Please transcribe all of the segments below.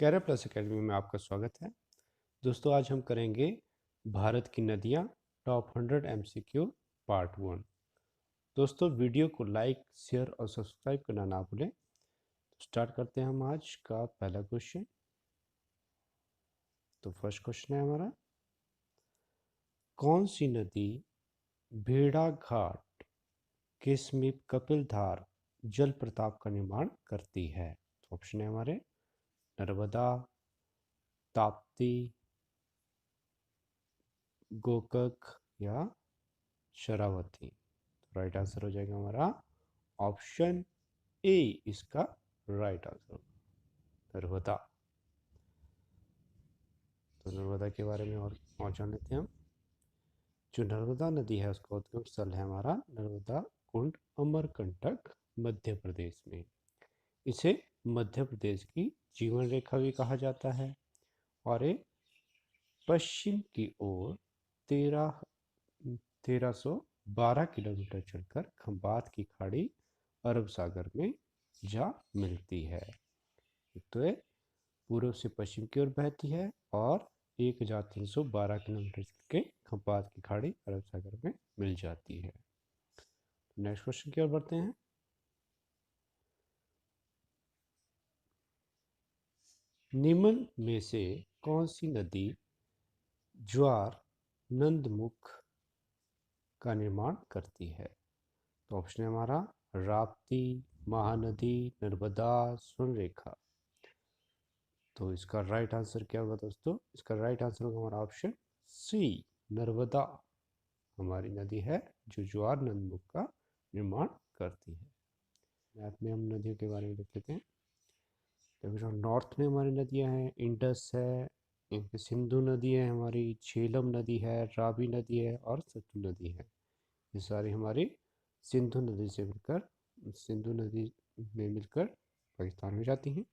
Career plus academy में आपका स्वागत है। दोस्तों, आज हम करेंगे भारत की नदियाँ टॉप 100 MCQ पार्ट 1। दोस्तों, वीडियो को लाइक, शेयर और सब्सक्राइब करना ना भूलें। स्टार्ट करते हैं हम आज का पहला क्वेश्चन। तो फर्स्ट क्वेश्चन है हमारा, कौन सी नदी भेड़ाघाट के समीप कपिलधार जल प्रताप का निर्माण करती है? तो ऑप्शन है हमारे नर्मदा, ताप्ती, गोकक या शरावती। राइट आंसर हो जाएगा हमारा ऑप्शन ए, इसका राइट आंसर नर्मदा। तो नर्मदा के बारे में और जान लेते हैं हम। जो नर्मदा नदी है उसका उद्गम स्थल है हमारा नर्मदा कुंड अमरकंटक, मध्य प्रदेश में। इसे मध्य प्रदेश की जीवन रेखा भी कहा जाता है और ये पश्चिम की ओर 1312 किलोमीटर चलकर खंबात की खाड़ी, अरब सागर में जा मिलती है। तो ये पूर्व से पश्चिम की ओर बहती है और 1312 किलोमीटर के खंबात की खाड़ी, अरब सागर में मिल जाती है। नेक्स्ट क्वेश्चन की ओर बढ़ते हैं। निम्न में से कौन सी नदी ज्वार नंदमुख का निर्माण करती है? तो ऑप्शन है हमारा राप्ती, महानदी, नर्मदा, स्वर्णरेखा। तो इसका राइट आंसर क्या होगा दोस्तों? इसका राइट आंसर होगा हमारा ऑप्शन सी, नर्मदा हमारी नदी है जो ज्वार नंदमुख का निर्माण करती है। मैप में हम नदियों के बारे में देख लेते हैं। देखो, जो नॉर्थ में हमारी नदियां हैं, इंडस है, एक सिंधु नदी है हमारी, झेलम नदी है, रावी नदी है और सतलुज नदी है। ये सारी हमारी सिंधु नदी से मिलकर सिंधु नदी में मिलकर पाकिस्तान में जाती हैं।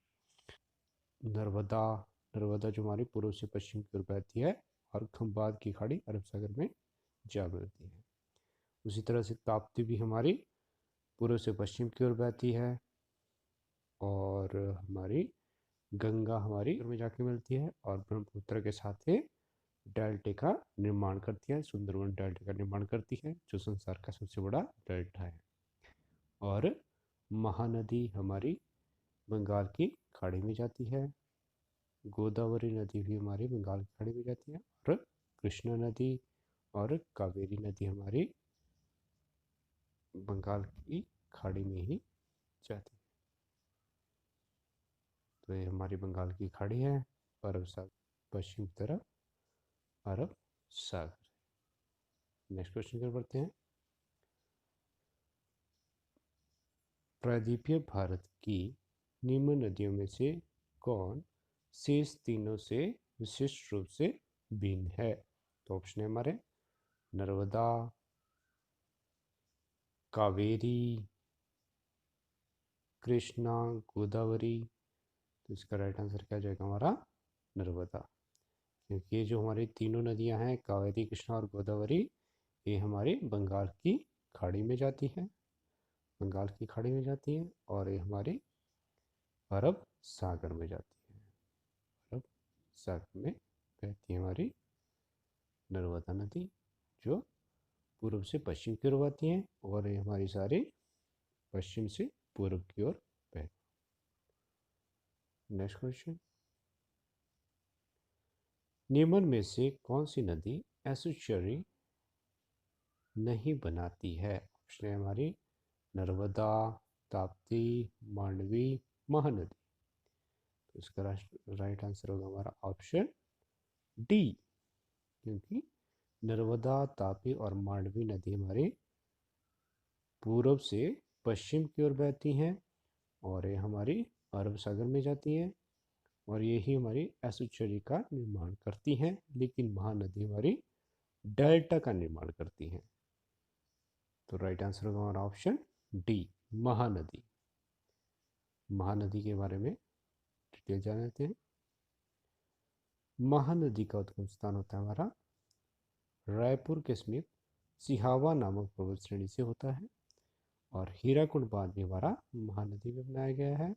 नर्मदा नर्मदा जो हमारी पूर्व से पश्चिम की ओर बहती है और खंबात की खाड़ी, अरब सागर में जा मिलती है। उसी तरह से ताप्ती भी हमारी पूर्व से पश्चिम की ओर बहती है और हमारी गंगा हमारी में जाके मिलती है और ब्रह्मपुत्र के साथ ही डेल्टा का निर्माण करती है, सुंदरवन डेल्टा का निर्माण करती है जो संसार का सबसे बड़ा डेल्टा है। और महानदी हमारी बंगाल की खाड़ी में जाती है, गोदावरी नदी भी हमारी बंगाल की खाड़ी में जाती है और कृष्णा नदी और कावेरी नदी हमारी बंगाल की खाड़ी में ही जाती है। तो ये हमारी बंगाल की खाड़ी है, अरब सागर पश्चिम तरफ अरब सागर। नेक्स्ट क्वेश्चन कर बढ़ते हैं। प्रायद्वीपीय भारत की निम्न नदियों में से कौन शेष तीनों से विशिष्ट रूप से भिन्न है? तो ऑप्शन है हमारे नर्मदा, कावेरी, कृष्णा, गोदावरी। तो इसका राइट आंसर क्या जाएगा हमारा नर्मदा, क्योंकि ये जो हमारी तीनों नदियां हैं कावेरी, कृष्णा और गोदावरी, ये हमारी बंगाल की खाड़ी में जाती है, बंगाल की खाड़ी में जाती हैं और ये हमारी अरब सागर में जाती है। अरब सागर में बहती है हमारी नर्मदा नदी जो पूर्व से पश्चिम की ओर बहती है और ये हमारी सारी पश्चिम से पूर्व की ओर बहती। नेक्स्ट क्वेश्चन, निम्न में से कौन सी नदी एस्चुरी नहीं बनाती है? ऑप्शन है हमारी नर्मदा, ताप्ती, मांडवी, महानदी। तो इसका राइट आंसर होगा हमारा ऑप्शन डी, क्योंकि नर्मदा, तापी और मांडवी नदी हमारी पूर्व से पश्चिम की ओर बहती हैं और ये हमारी अरब सागर में जाती हैं और यही हमारी एस्चुरी का निर्माण करती हैं, लेकिन महानदी हमारी डेल्टा का निर्माण करती हैं। तो राइट आंसर होगा हमारा ऑप्शन डी, महानदी। महानदी के बारे में डिटेल जान लेते हैं। महानदी का उद्गम स्थान होता है हमारा रायपुर के समीप सिहावा नामक पर्वत श्रेणी से होता है और हीराकुंड बांध भी हमारा महानदी में बनाया गया है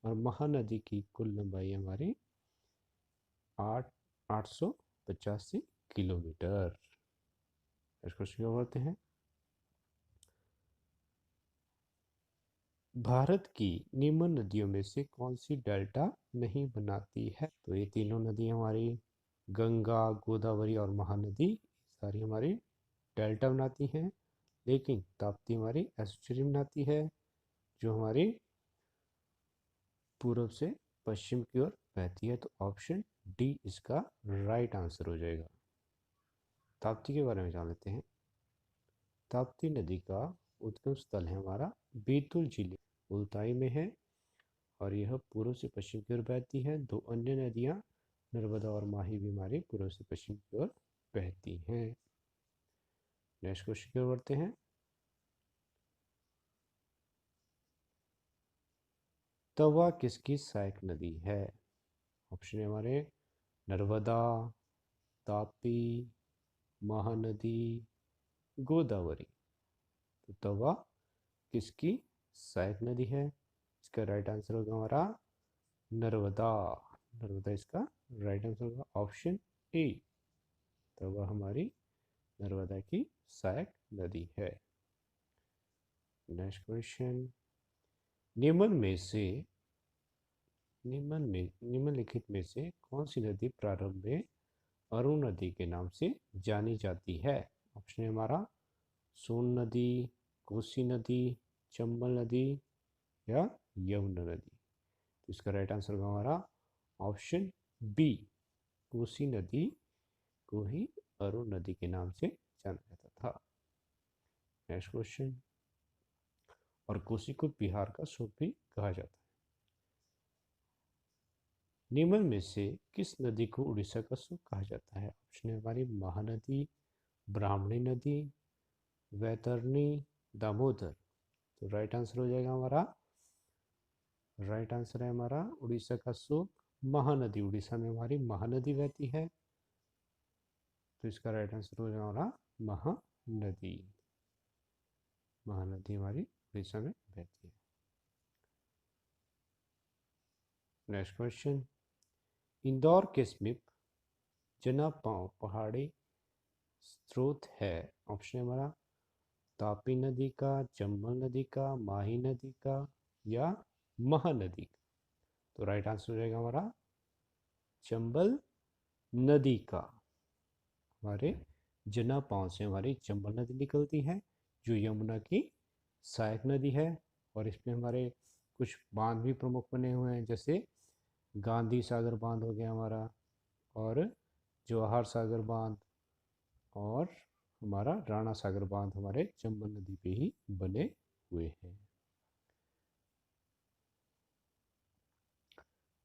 और महानदी की कुल लंबाई हमारी 885 किलोमीटर। नेक्स्ट क्वेश्चन क्या बोलते हैं, भारत की निम्न नदियों में से कौन सी डेल्टा नहीं बनाती है? तो ये तीनों नदी हमारी गंगा, गोदावरी और महानदी सारी हमारी डेल्टा बनाती हैं, लेकिन ताप्ती हमारी एस्चुरी बनाती है, जो हमारी पूर्व से पश्चिम की ओर बहती है। तो ऑप्शन डी इसका राइट आंसर हो जाएगा। ताप्ती के बारे में जान लेते हैं। ताप्ती नदी का उद्गम स्थल है हमारा बैतूल जिले मुल्ताई में है, और यह पूर्व से पश्चिम की ओर बहती है। दो अन्य नदियां नर्मदा और माही भी हमारी पूर्व से पश्चिम की ओर बहती हैं। नेक्स्ट क्वेश्चन की ओर बढ़ते हैं। तवा किसकी सहायक नदी है? ऑप्शन है हमारे नर्मदा, तापी, महानदी, गोदावरी। तो तवा किसकी सहायक नदी है? इसका राइट आंसर होगा हमारा नर्मदा। नर्मदा इसका राइट आंसर होगा ऑप्शन ए। तवा हमारी नर्मदा की सहायक नदी है। नेक्स्ट क्वेश्चन, निम्न में से निम्नलिखित में से कौन सी नदी प्रारंभ में अरुण नदी के नाम से जानी जाती है? ऑप्शन है हमारा सोन नदी, कोसी नदी, चंबल नदी या यमुना नदी। तो इसका राइट आंसर होगा हमारा ऑप्शन बी। कोसी नदी को ही अरुण नदी के नाम से जाना जाता था। नेक्स्ट क्वेश्चन, और कोसी को बिहार का सूप भी कहा जाता है। निम्न में से किस नदी को उड़ीसा का सूप कहा जाता है? ऑप्शन है हमारी महानदी, ब्राह्मणी नदी, वैतरणी, दामोदर। तो राइट आंसर हो जाएगा हमारा, राइट आंसर है हमारा उड़ीसा का सूप महानदी। उड़ीसा में हमारी महानदी बहती है, तो इसका राइट आंसर हो जाएगा हमारा महानदी। महानदी हमारी उड़ीसा में बहती है। नेक्स्ट क्वेश्चन, इंदौर के समीप जना पहाड़ी स्रोत है। ऑप्शन है हमारा तापी नदी का, चंबल नदी का, माही नदी का या महानदी का। तो राइट आंसर हो जाएगा हमारा चंबल नदी का। हमारे जना पाँव से हमारी चंबल नदी निकलती है, जो यमुना की सहायक नदी है, और इसमें हमारे कुछ बांध भी प्रमुख बने हुए हैं, जैसे गांधी सागर बांध हो गया हमारा, और जवाहर सागर बांध, और हमारा राणा सागर बांध हमारे चंबल नदी पे ही बने हुए हैं।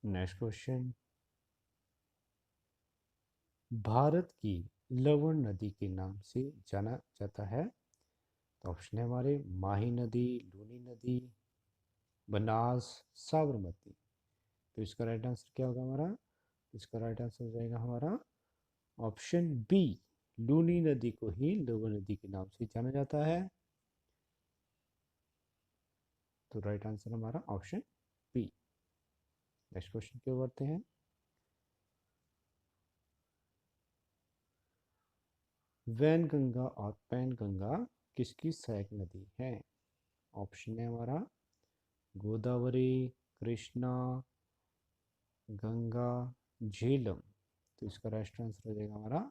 नेक्स्ट क्वेश्चन, भारत की लवण नदी के नाम से जाना जाता है। तो ऑप्शन है हमारे माही नदी, लूनी नदी, बनास, साबरमती। तो इसका राइट आंसर क्या होगा हमारा? इसका राइट आंसर हो जाएगा हमारा ऑप्शन बी। लूनी नदी को ही लवण नदी के नाम से जाना जाता है। तो राइट आंसर हमारा ऑप्शन बी। नेक्स्ट क्वेश्चन की ओर बढ़ते हैं। वैनगंगा और पैनगंगा किसकी सहायक नदी है? ऑप्शन है हमारा गोदावरी, कृष्णा, गंगा, झेलम। तो इसका राइट आंसर हो जाएगा हमारा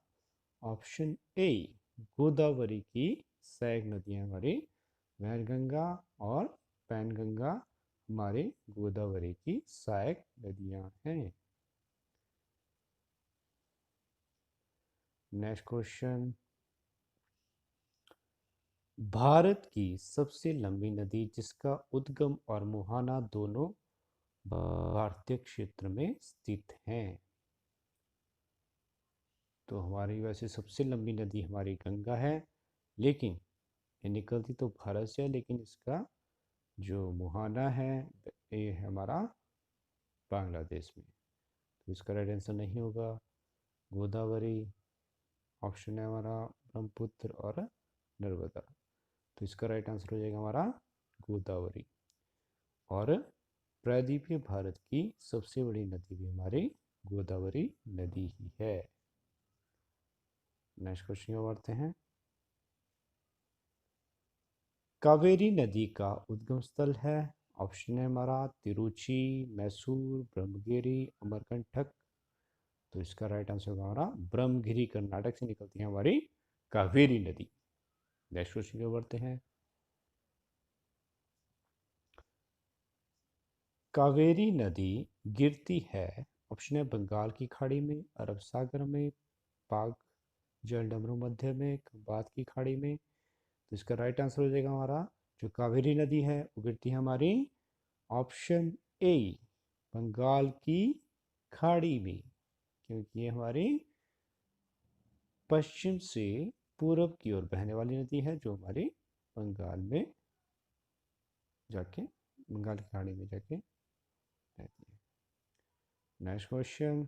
ऑप्शन ए। गोदावरी की सहायक नदियां हमारी वैनगंगा और पैनगंगा हमारे गोदावरी की सहायक नदियां हैं। नेक्स्ट क्वेश्चन, भारत की सबसे लंबी नदी जिसका उद्गम और मुहाना दोनों भारतीय क्षेत्र में स्थित हैं। तो हमारी वैसे सबसे लंबी नदी हमारी गंगा है, लेकिन ये निकलती तो भारत से है, लेकिन इसका जो मुहाना है ये है हमारा बांग्लादेश में। तो इसका राइट आंसर नहीं होगा गोदावरी। ऑप्शन है हमारा ब्रह्मपुत्र और नर्मदा। तो इसका राइट आंसर हो जाएगा हमारा गोदावरी। और प्रायद्वीपीय भारत की सबसे बड़ी नदी भी हमारी गोदावरी नदी ही है। नेक्स्ट क्वेश्चन की ओर बढ़ते हैं। कावेरी नदी का उद्गम स्थल है। ऑप्शन है हमारा तिरुचि, मैसूर, ब्रह्मगिरी, अमरकंटक। तो इसका राइट आंसर होगा हमारा ब्रह्मगिरी। कर्नाटक से निकलती है हमारी कावेरी नदी। नेक्स्ट क्वेश्चन की ओर बढ़ते हैं। कावेरी नदी गिरती है। ऑप्शन है बंगाल की खाड़ी में, अरब सागर में, पाक जलडमरू मध्य में, खंबात की खाड़ी में। तो इसका राइट आंसर हो जाएगा हमारा जो कावेरी नदी है वो गिरती है हमारी ऑप्शन ए बंगाल की खाड़ी में, क्योंकि ये हमारी पश्चिम से पूरब की ओर बहने वाली नदी है जो हमारी बंगाल में जाके बंगाल की खाड़ी में जाके रहती है। Next question.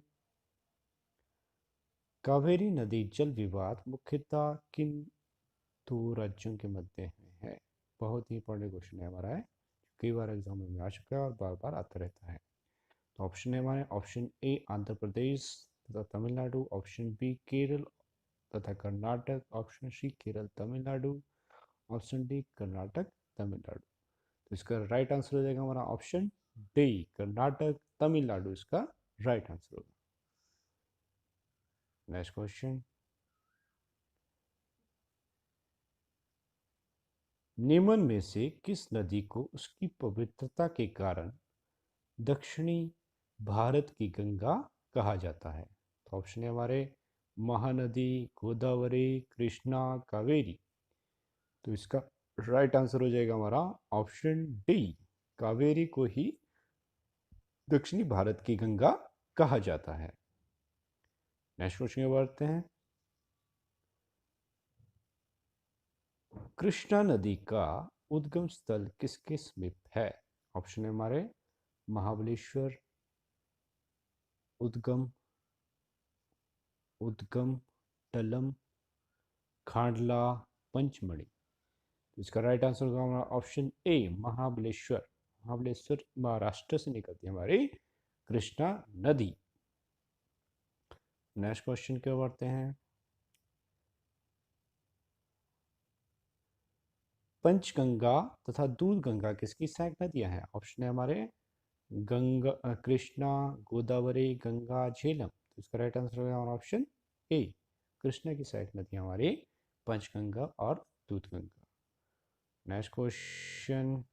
कावेरी नदी जल विवाद मुख्यतः किन दो राज्यों के मध्य में है? बहुत ही इंपॉर्टेंट क्वेश्चन है हमारा है, कई बार एग्जाम में आ चुका है और बार बार आता रहता है। तो ऑप्शन है हमारे ऑप्शन ए आंध्र प्रदेश तथा तमिलनाडु, ऑप्शन बी केरल तथा Karnataka, option C Kerala Tamil Nadu, option D Karnataka Tamil Nadu. तो इसका राइट आंसर हो जाएगा हमारा ऑप्शन डी कर्नाटक तमिलनाडु, इसका राइट आंसर होगा। Next question. निम्न में से किस नदी को उसकी पवित्रता के कारण दक्षिणी भारत की गंगा कहा जाता है? तो ऑप्शन है हमारे महानदी, गोदावरी, कृष्णा, कावेरी। तो इसका राइट आंसर हो जाएगा हमारा ऑप्शन डी कावेरी को ही दक्षिणी भारत की गंगा कहा जाता है। नेक्स्ट क्वेश्चन की बढ़ते हैं। कृष्णा नदी का उद्गम स्थल किसके समीप है? ऑप्शन है हमारे महाबलेश्वर, उद्गम उद्गम टलम, खांडला, पंचमढ़ी। तो इसका राइट आंसर होगा हमारा ऑप्शन ए महाबलेश्वर। महाबलेश्वर महाराष्ट्र से निकलती है हमारी कृष्णा नदी। नेक्स्ट क्वेश्चन की ओर बढ़ते हैं। पंचगंगा तथा दूध गंगा किसकी सहायक नदियां हैं? ऑप्शन है हमारे गंगा, कृष्णा, गोदावरी, गंगा, झेलम। तो इसका राइट आंसर होगा हमारा ऑप्शन ए कृष्णा की सहायक नदियां हमारी पंचगंगा और दूध Ganga. Next question.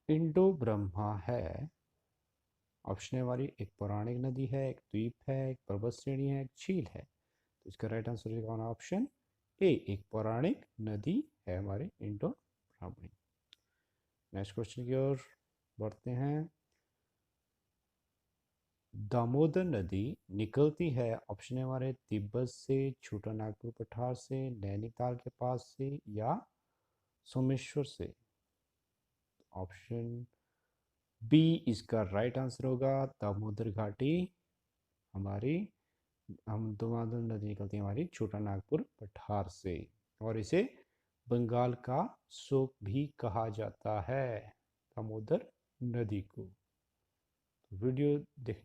Indo Brahma है। ऑप्शन है हमारी एक पौराणिक नदी है, एक द्वीप है, एक पर्वत श्रेणी है, एक झील है। तो इसका राइट आंसर हो जाएगा ऑप्शन ए एक पौराणिक नदी है हमारे इंडो ब्राह्मणी। नेक्स्ट क्वेश्चन की ओर बढ़ते हैं। दामोदर नदी निकलती है। ऑप्शन है हमारे तिब्बत से, छोटा नागपुर पठार से, नैनीताल के पास से या सोमेश्वर से। ऑप्शन बी इसका राइट आंसर होगा दामोदर घाटी हमारी हम दामोदर नदी निकलती है हमारी छोटा नागपुर पठार से, और इसे बंगाल का शोक भी कहा जाता है दामोदर नदी को। वीडियो देख